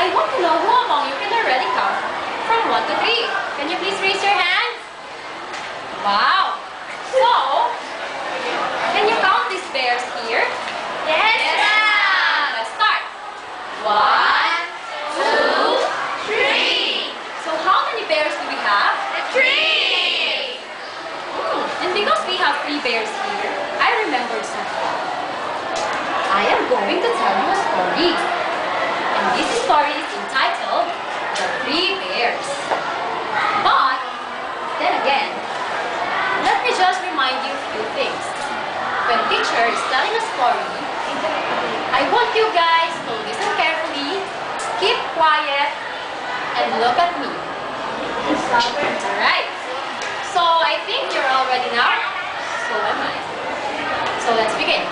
I want to know who among you can already count from 1 to 3. Can you please raise your hands? Wow! So, can you count these bears here? Yes, ma'am. Let's start. 1, 2, 3. So how many bears do we have? 3. And because we have 3 bears here, I remembered something. I am going to tell you a story. And this story is entitled The 3 Bears. But, then again, let me just remind you a few things. When teacher is telling a story, I want you guys to listen carefully, keep quiet, and look at me. Alright. So I think you're all ready now. So am I. So let's begin.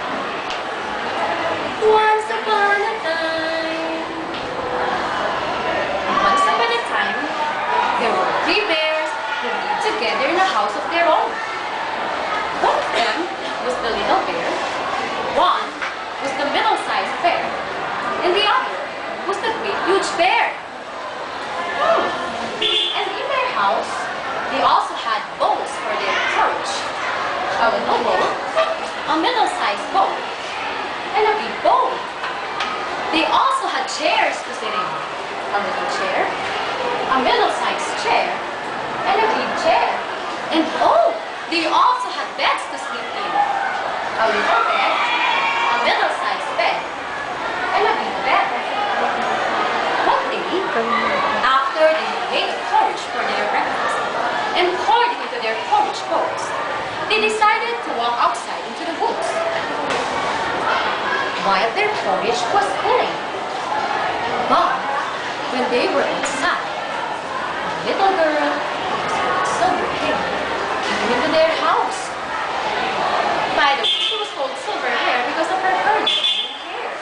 Once upon a time. Once upon a time, there were 3 bears who lived together in a house of their own. One of them was the little bear, one was the middle-sized bear, and the other was the great huge bear. And in their house, they also had bowls for their porridge. A little bowl, a middle-sized bowl, and a big bowl. They also had chairs to sit in. A little chair, a middle-sized chair, and a big chair. And oh, they also had beds to sleep in. A little bed, a middle-sized bed, and a big bed. One day, after they made porridge for their breakfast and poured it into their porridge bowls, they decided to walk outside into the woods. While their porridge was cooling. But when they were inside, a little girl with silver hair came into their house. By the way, she was called silver hair because of her curly hair.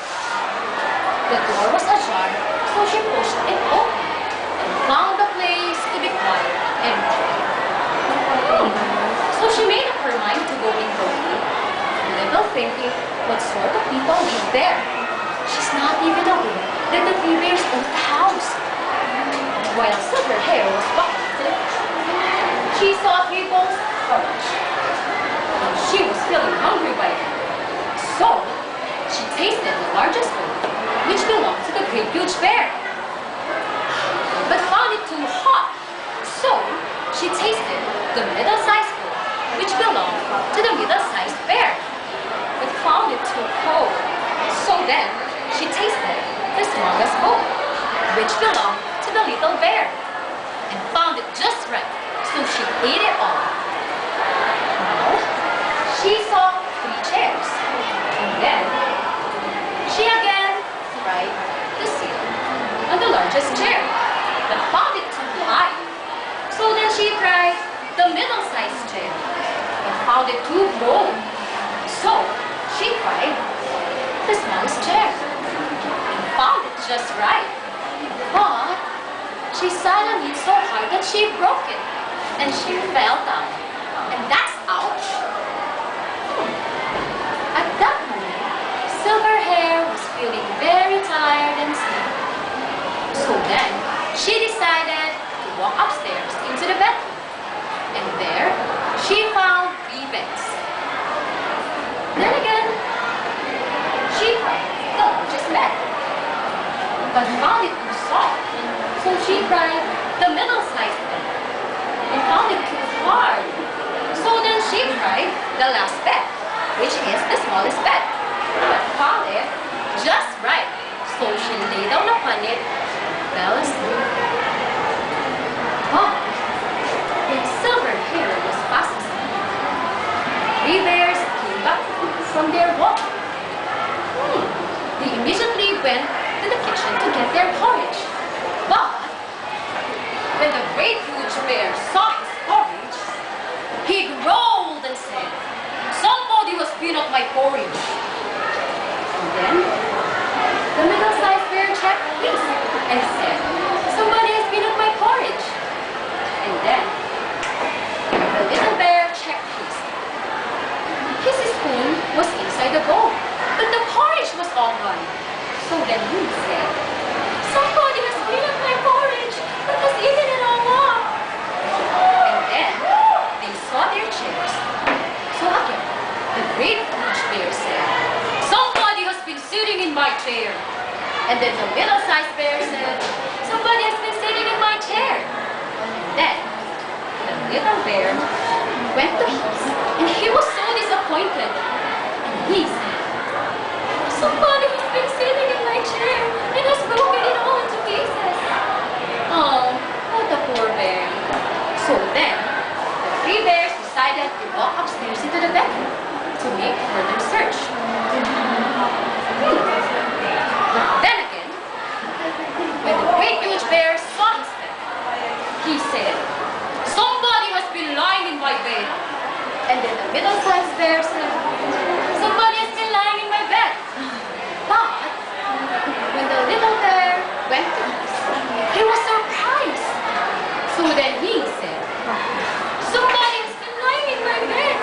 The door was ajar, so she pushed it open and found a place to be quiet and pray. So she made up her mind to go in boldly, little thinking what sort of people live there. She's not even aware that the 3 bears owned the house. While Silver Hair was walking to the kitchen, she saw 3 bowls of porridge. And she was feeling hungry by then. So, she tasted the largest bowl, which belonged to the great huge bear, but found it too hot. So, she tasted the middle-sized bowl, which belonged to the middle-sized bear, but found it too cold. So then, she tasted the smallest bowl, which belonged to the little bear, and found it just right, so she ate it all. Now, she saw 3 chairs, and then she again tried to sit on the largest chair, but found it too high. So then she tried the middle-sized chair, but found it too low. So she tried the smallest chair and found it just right. But she sat on it so hard that she broke it and she fell down. And that's ouch. At that moment, Silver Hair was feeling very tired and sleepy. So then she decided to walk upstairs into the bedroom. And there she found 3 beds. Then again, she tried the largest bed, but found it too soft. So she tried the middle-sized bed and found it too hard. So then she tried the last bed, which is the smallest bed, but found it just right. So she lay down upon it and fell asleep. But when Silver Hair was fast asleep, 3 bears came back from their walk. They immediately went to the kitchen to get their porridge. But when the great huge bear saw his porridge, he growled and said, "Somebody has been at my porridge." And then the middle-sized bear checked his and said, "Somebody has been at my porridge." And then the little bear checked his. His spoon was inside the bowl, but the porridge was all gone. So then he said, "Somebody my chair. And then the middle-sized bear said, somebody has been sitting in my chair. And then the little bear went to his, and he was so disappointed. And he said, somebody has been sitting in my chair and has broken it all into pieces. Oh, what a poor bear. So then, the three bears decided to walk upstairs into the bedroom to make further search. But then again, when the great huge bear saw his bed, he said, somebody has been lying in my bed. And then the middle-sized bear said, somebody has been lying in my bed. But when the little bear went to his, he was surprised. So then he said, somebody has been lying in my bed.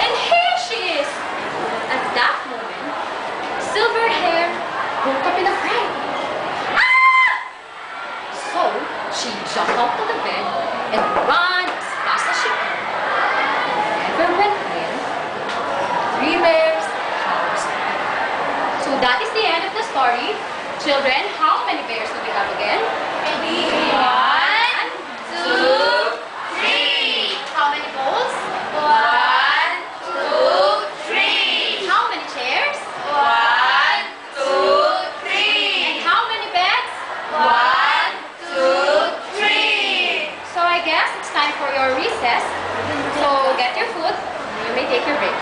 And here she is. At that moment, Silver Hair woke up in a fright. Ah! So she jumped out of the bed and ran as fast as she could. Never went in. Three bears house. So that is the end of the story. Children, how many bears do we have again? Maybe 1, 2, 3. How many bowls? 1, 2, 3. How many chairs? 1, 2, And 3. how many beds? 1, 2, 3. So I guess it's time for your recess. So get your food. You may take your break.